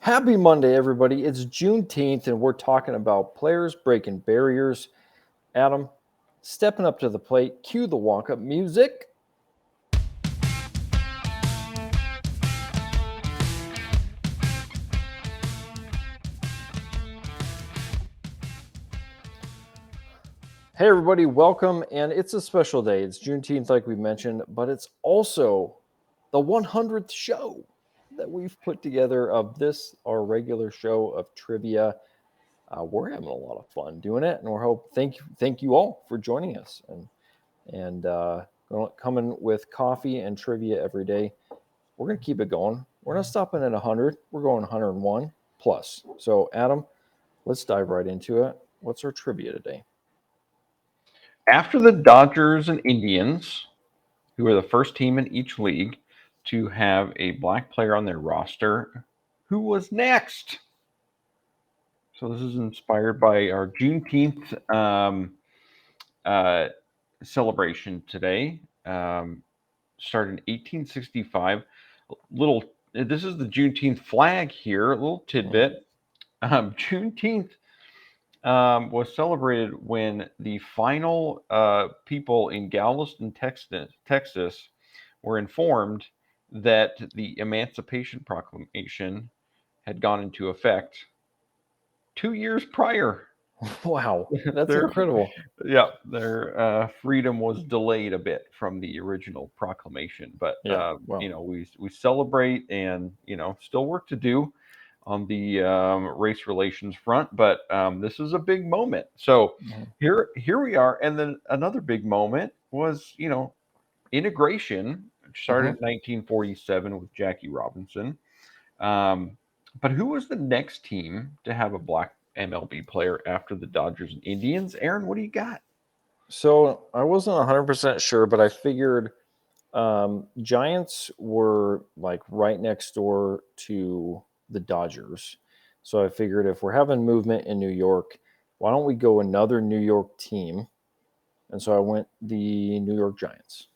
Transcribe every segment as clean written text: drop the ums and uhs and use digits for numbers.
Happy Monday, everybody. It's Juneteenth, and we're talking about players breaking barriers. Adam, stepping up to the plate, cue the walk up music. Hey, everybody, welcome. And it's a special day. It's Juneteenth, like we mentioned, but it's also the 100th show that we've put together of this, our regular show of trivia. We're having a lot of fun doing it, and thank you all for joining us and coming with coffee and trivia every day. We're gonna keep it going. We're not stopping at 100. We're going 101 plus. So, Adam, let's dive right into it. What's our trivia today? After the Dodgers and Indians, who are the first team in each league to have a black player on their roster, who was next? So this is inspired by our Juneteenth uh, celebration today. Started in 1865. Little, this is the Juneteenth flag here. A little tidbit. Juneteenth was celebrated when the final people in Galveston, Texas, were informed that the Emancipation Proclamation had gone into effect 2 years prior. Wow, that's their incredible. their freedom was delayed a bit from the original proclamation, but Yeah, well, we celebrate, and still work to do on the race relations front, but this is a big moment. So mhm, here we are, and then another big moment was integration, which started mhm. in 1947 with Jackie Robinson. Um, but who was the next team to have a black MLB player after the Dodgers and Indians? Aaron, what do you got? So I wasn't 100% sure, but I figured Giants were like right next door to the Dodgers. So I figured if we're having movement in New York, why don't we go another New York team? And so I went the New York Giants.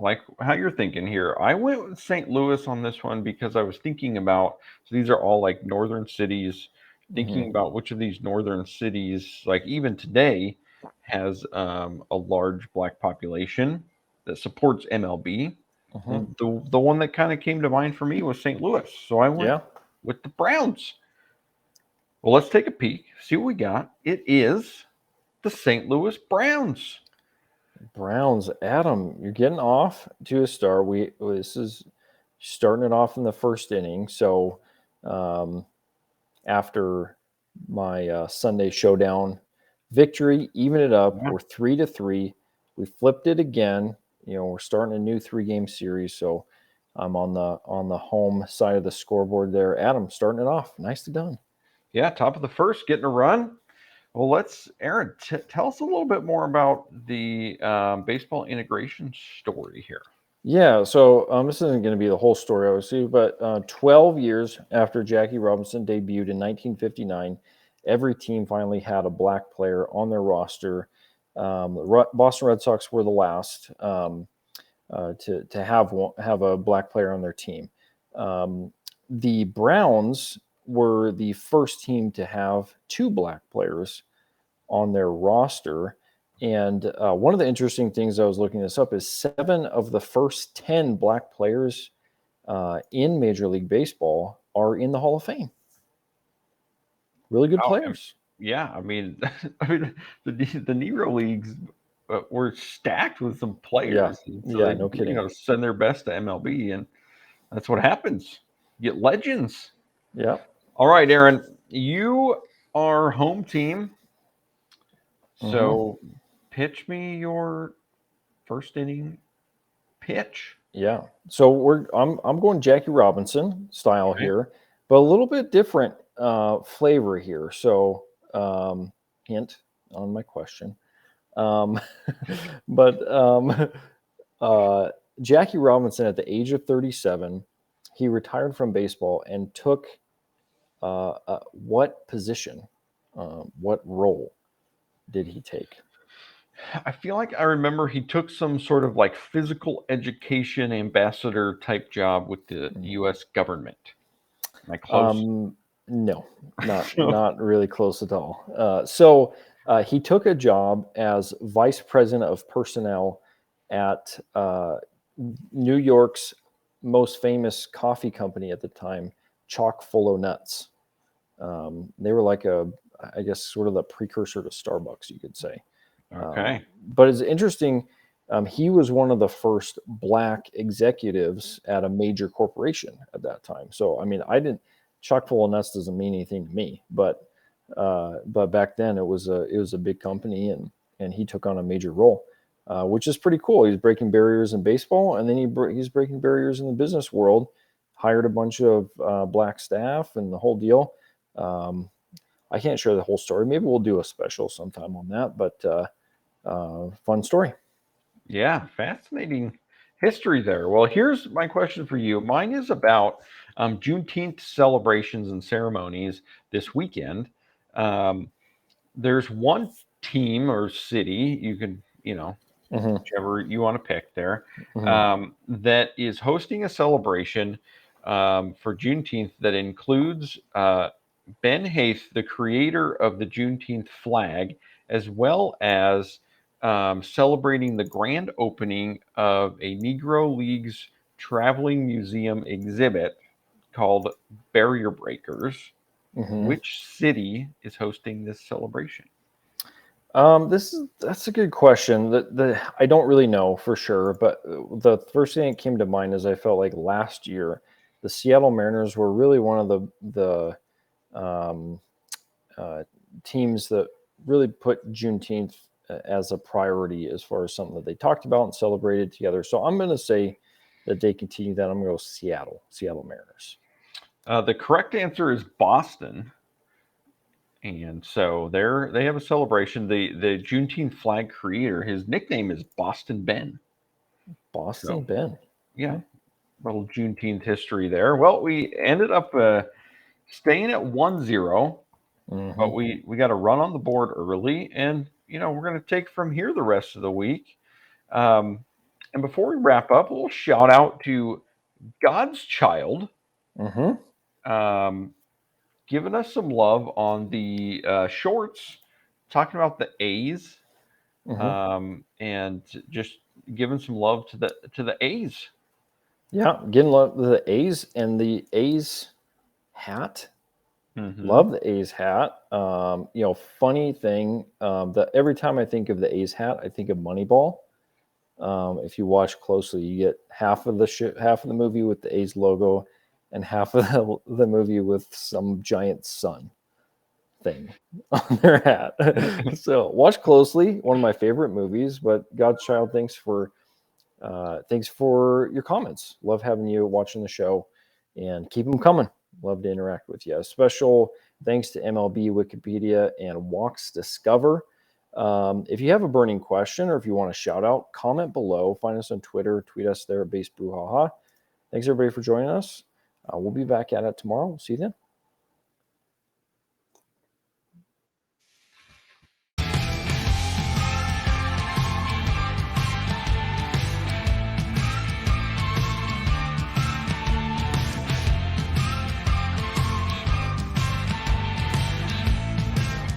Like how you're thinking here. I went with St. Louis on this one because I was thinking about, so these are all like northern cities, Hmm. thinking about which of these northern cities, like even today, has a large black population that supports MLB. Hmm. And the one that kind of came to mind for me was St. Louis. So I went Yeah. with the Browns. Well, let's take a peek, see what we got. It is the St. Louis Browns. Browns. Adam, you're getting off to a start. This is starting it off in the first inning. So um, after my Sunday showdown victory, even it up. Yeah. We're 3-3. We flipped it again. We're starting a new 3-game series. So I'm on the home side of the scoreboard there. Adam, starting it off. Nicely done. Yeah, top of the first, getting a run. Well, Aaron, tell us a little bit more about the baseball integration story here. Yeah, so this isn't going to be the whole story, obviously, but 12 years after Jackie Robinson debuted in 1959, every team finally had a black player on their roster. The Boston Red Sox were the last to have a black player on their team. Um, the Browns were the first team to have two black players on their roster. And one of the interesting things I was looking this up is 7 of the first 10 black players in Major League Baseball are in the Hall of Fame. Really good Oh, players. yeah, I mean, I mean the Negro leagues were stacked with some Yeah, players, and so yeah, they no kidding. send their best to MLB, and that's what happens. You get legends. Yeah. All right, Aaron, you are home team, Hmm. so pitch me your first inning pitch. Yeah. So I'm going Jackie Robinson style Okay. here, but a little bit different flavor here. So hint on my question. Um, but uh, Jackie Robinson, at the age of 37, he retired from baseball and took what position? What role did he take? I feel like I remember he took some sort of like physical education ambassador type job with the Mm. U.S. government. Am I close? No, not really close at all. So he took a job as vice president of personnel at New York's most famous coffee company at the time, Chock full o' Nuts. They were like I guess, sort of the precursor to Starbucks, you could say. Okay. But it's interesting. He was one of the first black executives at a major corporation at that time. So, I mean, I didn't. Chock full of nuts doesn't mean anything to me, but back then it was a big company, and he took on a major role, which is pretty cool. He's breaking barriers in baseball, and then he's breaking barriers in the business world. Hired a bunch of black staff and the whole deal. Um, I can't share the whole story. Maybe we'll do a special sometime on that, but fun story. Yeah, fascinating history there. Well, here's my question for you. Mine is about Juneteenth celebrations and ceremonies this weekend. Um, there's one team or city, you can, Hmm. whichever you want to pick there, Hmm. that is hosting a celebration for Juneteenth that includes Ben Haith, the creator of the Juneteenth flag, as well as celebrating the grand opening of a Negro Leagues traveling museum exhibit called Barrier Breakers. Hmm. Which city is hosting this celebration? That's a good question. The I don't really know for sure, but the first thing that came to mind is I felt like last year the Seattle Mariners were really one of the um, uh, teams that really put Juneteenth as a priority as far as something that they talked about and celebrated together. So I'm going to say that they continue that. I'm going to go Seattle Mariners. The correct answer is Boston. And so they have a celebration. The Juneteenth flag creator, his nickname is Boston Ben. Boston So Ben. yeah, Okay. little Juneteenth history there. Well, we ended up staying at 1-0, but Hmm. we got to run on the board early, and we're going to take from here the rest of the week. Um, and before we wrap up, a little shout out to God's Child, Hmm. um, giving us some love on the shorts, talking about the A's, Hmm. and just giving some love to the A's. Yeah, getting love the A's and the A's hat. Hmm. Love the A's hat. Funny thing, that every time I think of the A's hat, I think of Moneyball. If you watch closely, you get half of the movie with the A's logo, and half of the movie with some giant sun thing on their hat. So watch closely. One of my favorite movies. But God's Child, thanks for your comments. Love having you watching the show, and keep them coming. Love to interact with you. Special thanks to MLB Wikipedia and Walks Discover. If you have a burning question or if you want to shout out, comment below. Find us on Twitter. Tweet us there at Baseball Brewhaha. Thanks everybody for joining us. We'll be back at it tomorrow. We'll see you then.